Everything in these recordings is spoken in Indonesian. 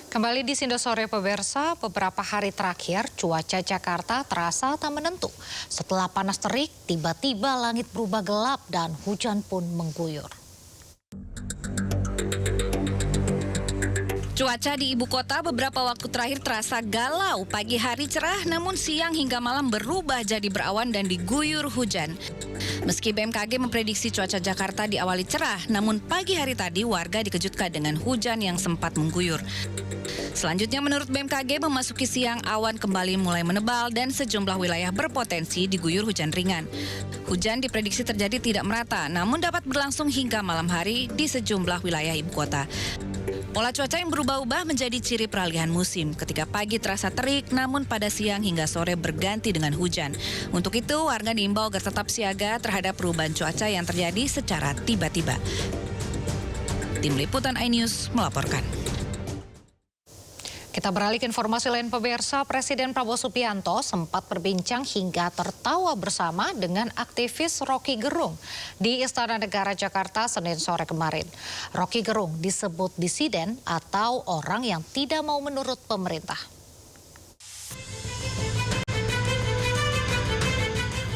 Kembali di Sindo Sore pemirsa, beberapa hari terakhir cuaca Jakarta terasa tak menentu. Setelah panas terik, tiba-tiba langit berubah gelap dan hujan pun mengguyur. Cuaca di ibu kota beberapa waktu terakhir terasa galau. Pagi hari cerah, namun siang hingga malam berubah jadi berawan dan diguyur hujan. Meski BMKG memprediksi cuaca Jakarta diawali cerah, namun pagi hari tadi warga dikejutkan dengan hujan yang sempat mengguyur. Selanjutnya menurut BMKG memasuki siang awan kembali mulai menebal dan sejumlah wilayah berpotensi diguyur hujan ringan. Hujan diprediksi terjadi tidak merata, namun dapat berlangsung hingga malam hari di sejumlah wilayah ibu kota. Pola cuaca yang berubah-ubah menjadi ciri peralihan musim. Ketika pagi terasa terik, namun pada siang hingga sore berganti dengan hujan. Untuk itu, warga diimbau agar tetap siaga terhadap perubahan cuaca yang terjadi secara tiba-tiba. Tim Liputan iNews melaporkan. Kita beralih ke informasi lain pemirsa, Presiden Prabowo Subianto sempat berbincang hingga tertawa bersama dengan aktivis Rocky Gerung di Istana Negara Jakarta Senin sore kemarin. Rocky Gerung disebut disiden atau orang yang tidak mau menurut pemerintah.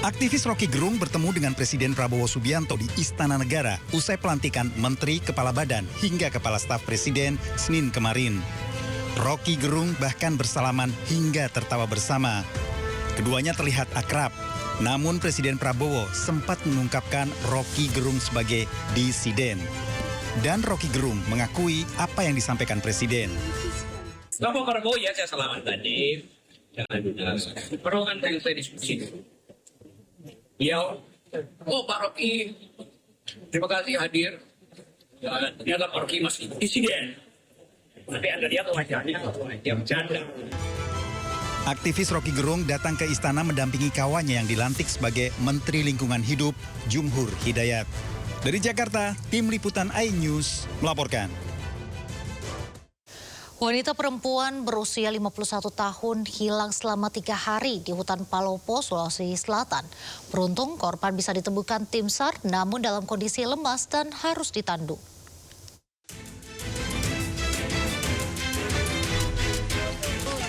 Aktivis Rocky Gerung bertemu dengan Presiden Prabowo Subianto di Istana Negara usai pelantikan Menteri, Kepala Badan hingga Kepala Staf Presiden Senin kemarin. Rocky Gerung bahkan bersalaman hingga tertawa bersama. Keduanya terlihat akrab, namun Presiden Prabowo sempat mengungkapkan Rocky Gerung sebagai disiden. Dan Rocky Gerung mengakui apa yang disampaikan Presiden. Bapak Prabowo ya saya selamat tadi. Jangan lupa. Perlu kan yang saya diskusi. Ya, Pak Rocky, terima kasih hadir. Dan ternyata Pak Rocky masih disiden. Tapi Anda lihat wajahnya, dia bercanda. Aktivis Rocky Gerung datang ke istana mendampingi kawannya yang dilantik sebagai Menteri Lingkungan Hidup, Jumhur Hidayat. Dari Jakarta, Tim Liputan iNews melaporkan. Wanita perempuan berusia 51 tahun hilang selama 3 hari di hutan Palopo, Sulawesi Selatan. Beruntung korban bisa ditemukan tim SAR namun dalam kondisi lemas dan harus ditandu.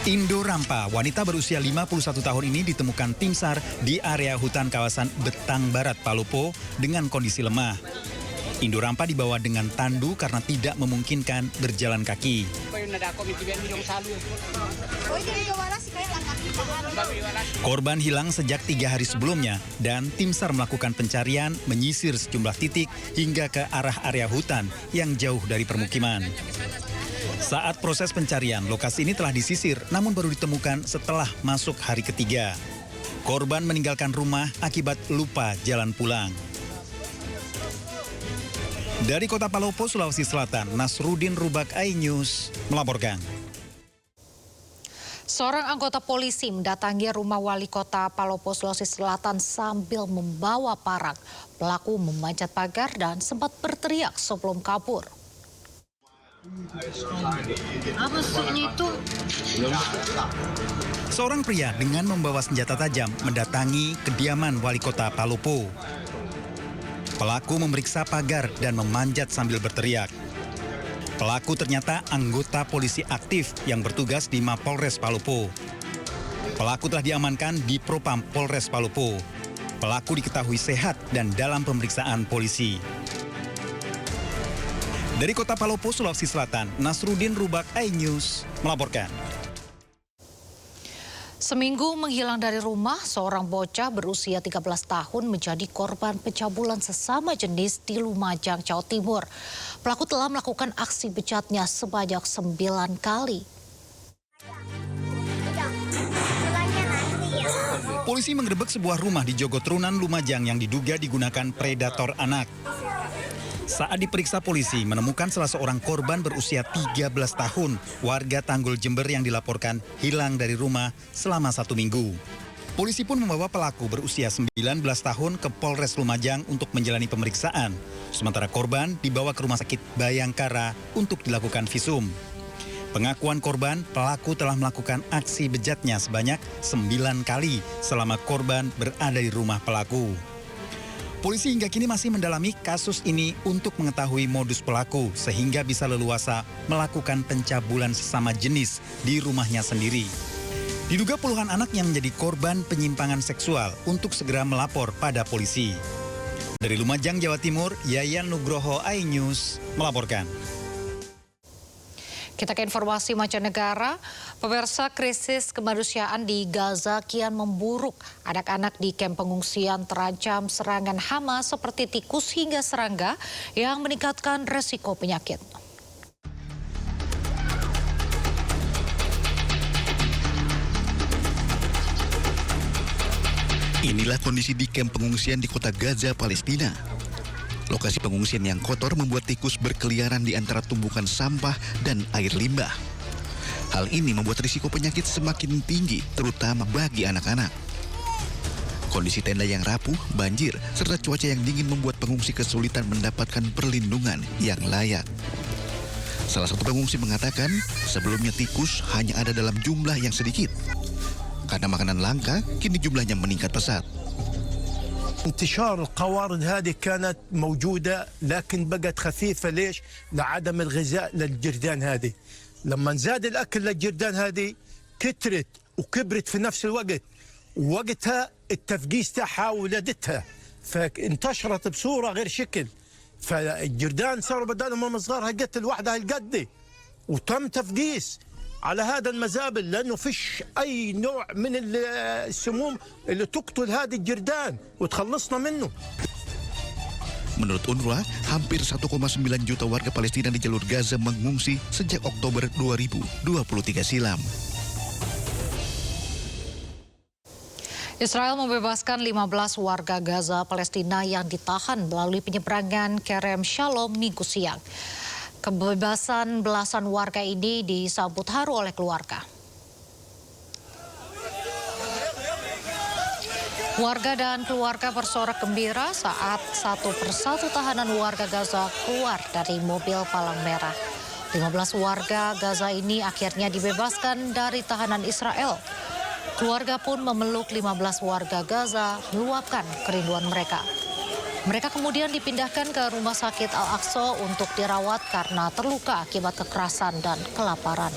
Indo Rampa, wanita berusia 51 tahun ini ditemukan tim SAR di area hutan kawasan Betang Barat, Palopo dengan kondisi lemah. Indo Rampa dibawa dengan tandu karena tidak memungkinkan berjalan kaki. Korban hilang sejak 3 hari sebelumnya dan tim SAR melakukan pencarian menyisir sejumlah titik hingga ke arah area hutan yang jauh dari permukiman. Saat proses pencarian, lokasi ini telah disisir namun baru ditemukan setelah masuk hari ketiga. Korban meninggalkan rumah akibat lupa jalan pulang. Dari Kota Palopo, Sulawesi Selatan, Nasruddin Rubak iNews melaporkan. Seorang anggota polisi mendatangi rumah wali kota Palopo, Sulawesi Selatan sambil membawa parang. Pelaku memanjat pagar dan sempat berteriak sebelum kabur. Apa sih itu? Seorang pria dengan membawa senjata tajam mendatangi kediaman wali kota Palopo. Pelaku memeriksa pagar dan memanjat sambil berteriak. Pelaku ternyata anggota polisi aktif yang bertugas di Mapolres Palopo. Pelaku telah diamankan di Propam Polres Palopo. Pelaku diketahui sehat dan dalam pemeriksaan polisi. Dari Kota Palopo, Sulawesi Selatan, Nasruddin Rubak iNews melaporkan. Seminggu menghilang dari rumah, seorang bocah berusia 13 tahun menjadi korban pencabulan sesama jenis di Lumajang, Jawa Timur. Pelaku telah melakukan aksi bejatnya sebanyak 9 kali. Polisi menggerebek sebuah rumah di Jogotrunan, Lumajang yang diduga digunakan predator anak. Saat diperiksa polisi menemukan salah seorang korban berusia 13 tahun, warga Tanggul Jember yang dilaporkan hilang dari rumah selama 1 minggu. Polisi pun membawa pelaku berusia 19 tahun ke Polres Lumajang untuk menjalani pemeriksaan. Sementara korban dibawa ke Rumah Sakit Bayangkara untuk dilakukan visum. Pengakuan korban, pelaku telah melakukan aksi bejatnya sebanyak 9 kali selama korban berada di rumah pelaku. Polisi hingga kini masih mendalami kasus ini untuk mengetahui modus pelaku sehingga bisa leluasa melakukan pencabulan sesama jenis di rumahnya sendiri. Diduga puluhan anak yang menjadi korban penyimpangan seksual untuk segera melapor pada polisi. Dari Lumajang, Jawa Timur, Yayan Nugroho, iNews melaporkan. Kita ke informasi mancanegara. Pemirsa, krisis kemanusiaan di Gaza kian memburuk. Anak-anak di kamp pengungsian terancam serangan hama seperti tikus hingga serangga yang meningkatkan resiko penyakit. Inilah kondisi di kamp pengungsian di kota Gaza, Palestina. Lokasi pengungsian yang kotor membuat tikus berkeliaran di antara tumpukan sampah dan air limbah. Hal ini membuat risiko penyakit semakin tinggi, terutama bagi anak-anak. Kondisi tenda yang rapuh, banjir, serta cuaca yang dingin membuat pengungsi kesulitan mendapatkan perlindungan yang layak. Salah satu pengungsi mengatakan, sebelumnya tikus hanya ada dalam jumlah yang sedikit. Karena makanan langka, kini jumlahnya meningkat pesat. انتشار القوارض هذه كانت موجودة لكن بقت خفيفة. ليش؟ لعدم الغذاء للجردان هذه. لما زاد الأكل للجردان هذه كترت وكبرت في نفس الوقت، ووقتها التفقيس تاعها ولدتها فانتشرت بصورة غير شكل، فالجردان صاروا بدالهم هم صغار هالقد لوحدها هالقد، وتم تفقيس على هذا المزابل لأنه فيش أي نوع من السموم اللي تقتل هذه الجردان وتخلصنا منه. Menurut UNRWA, hampir 1,9 juta warga Palestina di jalur Gaza mengungsi sejak Oktober 2023 silam. Israel membebaskan 15 warga Gaza Palestina yang ditahan melalui penyeberangan Kerem Shalom Minggu siang. Kebebasan belasan warga ini disambut haru oleh keluarga. Warga dan keluarga bersorak gembira saat satu persatu tahanan warga Gaza keluar dari mobil palang merah. 15 warga Gaza ini akhirnya dibebaskan dari tahanan Israel. Keluarga pun memeluk 15 warga Gaza, meluapkan kerinduan mereka. Mereka kemudian dipindahkan ke Rumah Sakit Al-Aqsa untuk dirawat karena terluka akibat kekerasan dan kelaparan.